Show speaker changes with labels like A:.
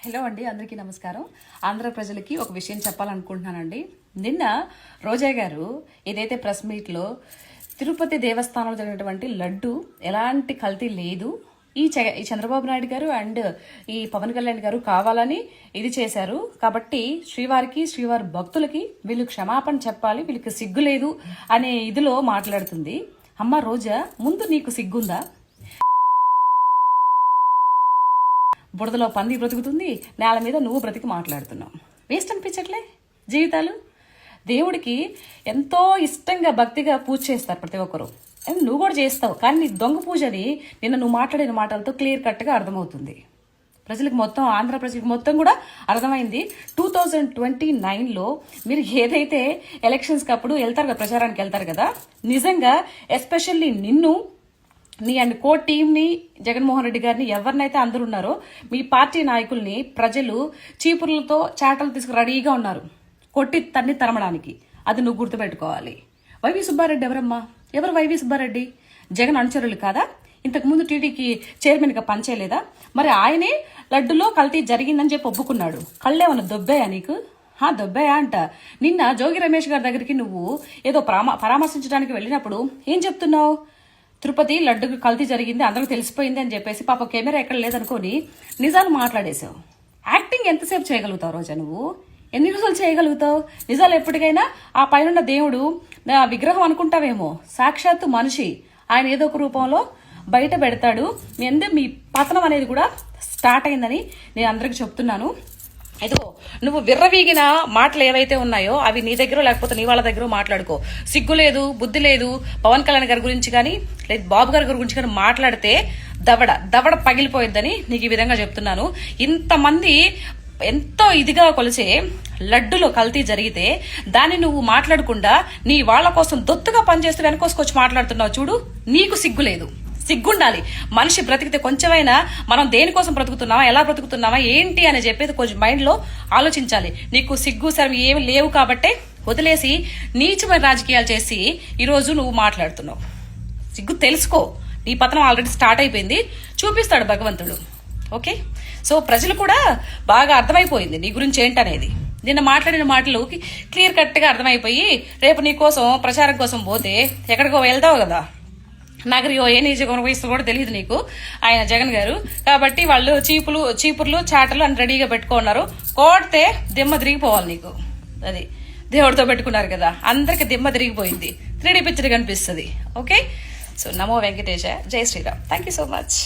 A: Hello అండి, అందరికీ నమస్కారం. ఆంధ్ర ప్రజలకి ఒక విషయం చెప్పాలనుకుంటున్నానండి. నిన్న రోజా గారు ఏదైతే ప్రెస్ మీట్లో తిరుపతి దేవస్థానంలో జరిగినటువంటి లడ్డు ఎలాంటి కల్తీ లేదు, ఈ చంద్రబాబు నాయుడు గారు అండ్ ఈ పవన్ కళ్యాణ్ గారు కావాలని ఇది చేశారు, కాబట్టి శ్రీవారి భక్తులకి వీళ్ళు క్షమాపణ చెప్పాలి, వీళ్ళకి సిగ్గు లేదు అనే ఇదిలో మాట్లాడుతుంది. అమ్మ రోజా, ముందు నీకు సిగ్గుందా? బురదలో పంది బ్రతుకుతుంది, నేల మీద నువ్వు బ్రతికి మాట్లాడుతున్నావు. వేస్ట్ అనిపించట్లే జీవితాలు? దేవుడికి ఎంతో ఇష్టంగా భక్తిగా పూజ చేస్తారు ప్రతి ఒక్కరు, నువ్వు కూడా చేస్తావు. కానీ నీ దొంగ పూజని నిన్న నువ్వు మాట్లాడిన మాటలతో క్లియర్ కట్గా అర్థమవుతుంది. ప్రజలకు మొత్తం, ఆంధ్ర ప్రజలకు మొత్తం కూడా అర్థమైంది. 2029లో మీరు ఏదైతే ఎలక్షన్స్కి అప్పుడు వెళ్తారు కదా, ప్రచారానికి వెళ్తారు కదా, నిజంగా ఎస్పెషల్లీ నిన్ను, నీ అండ్ కో టీంని, జగన్మోహన్ రెడ్డి గారిని, ఎవరినైతే అందరు ఉన్నారో మీ పార్టీ నాయకుల్ని ప్రజలు చీపుర్లతో చాటలు తీసుకు రెడీగా ఉన్నారు కొట్టి తన్ని తరమడానికి. అది నువ్వు గుర్తుపెట్టుకోవాలి. వైవి సుబ్బారెడ్డి ఎవరమ్మా? ఎవరు వైవి సుబ్బారెడ్డి? జగన్ అనుచరులు కాదా? ఇంతకుముందు టీడీకి చైర్మన్గా పనిచేయలేదా? మరి ఆయనే లడ్డులో కల్తీ జరిగిందని చెప్పి ఒప్పుకున్నాడు. కళ్ళేమన్నా దొబ్బాయా నీకు? దొబ్బాయా అంట. నిన్న జోగి రమేష్ గారి దగ్గరికి నువ్వు ఏదో పరామర్శించడానికి వెళ్ళినప్పుడు ఏం చెప్తున్నావు? తిరుపతి లడ్డుకు కల్తీ జరిగింది, అందరికి తెలిసిపోయింది అని చెప్పేసి పాప కెమెరా ఎక్కడ లేదనుకొని నిజాలు మాట్లాడేశావు. యాక్టింగ్ ఎంతసేపు చేయగలుగుతావు రోజా? నువ్వు ఎన్ని రోజులు చేయగలుగుతావు? నిజాలు ఎప్పటికైనా ఆ పైన దేవుడు విగ్రహం అనుకుంటావేమో, సాక్షాత్తు మనిషి ఆయన ఏదో ఒక రూపంలో బయట పెడతాడు. మీ పతనం అనేది కూడా స్టార్ట్ అయిందని నేను అందరికి చెప్తున్నాను. ఏదో నువ్వు విర్రవీగిన మాటలు ఏవైతే ఉన్నాయో అవి నీ దగ్గర లేకపోతే నీ వాళ్ళ దగ్గర మాట్లాడుకో. సిగ్గు లేదు, బుద్ధి లేదు. పవన్ కళ్యాణ్ గారి గురించి కానీ లేదు బాబు గారి గురించి కానీ మాట్లాడితే దవడ పగిలిపోయిద్దని నీకు ఈ విధంగా చెప్తున్నాను. ఇంతమంది ఎంతో ఇదిగా కొలిసే లడ్డులో కల్తీ జరిగితే దాన్ని నువ్వు మాట్లాడకుండా నీ వాళ్ళ కోసం దొత్తుగా పనిచేస్తూ వెనకోసుకొచ్చి మాట్లాడుతున్నావు చూడు. నీకు సిగ్గు లేదు. సిగ్గుండాలి. మనిషి బ్రతికితే కొంచెమైనా మనం దేనికోసం బ్రతుకుతున్నావా, ఎలా బ్రతుకుతున్నావా, ఏంటి అని చెప్పేది కొంచెం మైండ్లో ఆలోచించాలి. నీకు సిగ్గు సరం ఏమి లేవు కాబట్టే వదిలేసి నీచమైన రాజకీయాలు చేసి ఈరోజు నువ్వు మాట్లాడుతున్నావు. సిగ్గు తెలుసుకో. నీ పతనం ఆల్రెడీ స్టార్ట్ అయిపోయింది, చూపిస్తాడు భగవంతుడు. ఓకే, సో ప్రజలు కూడా బాగా అర్థమైపోయింది నీ గురించి ఏంటనేది. నిన్న మాట్లాడిన మాటలు క్లియర్ కట్గా అర్థమైపోయి రేపు నీ కోసం ప్రచారం కోసం పోతే ఎక్కడికో వెళ్తావు కదా, నగరియో ఏ నియోజకవర్గం కూడా తెలియదు నీకు ఆయన జగన్ గారు. కాబట్టి వాళ్ళు చీపుర్లు చాటలు అని రెడీగా పెట్టుకున్నారు. కోడితే దిమ్మ తిరిగిపోవాలి నీకు. అది దేవుడితో పెట్టుకున్నారు కదా, అందరికి దిమ్మ తిరిగిపోయింది. 3D పిక్చర్ కనిపిస్తుంది. ఓకే, సో నమో వెంకటేశ, జై Shriram. Thank you so much.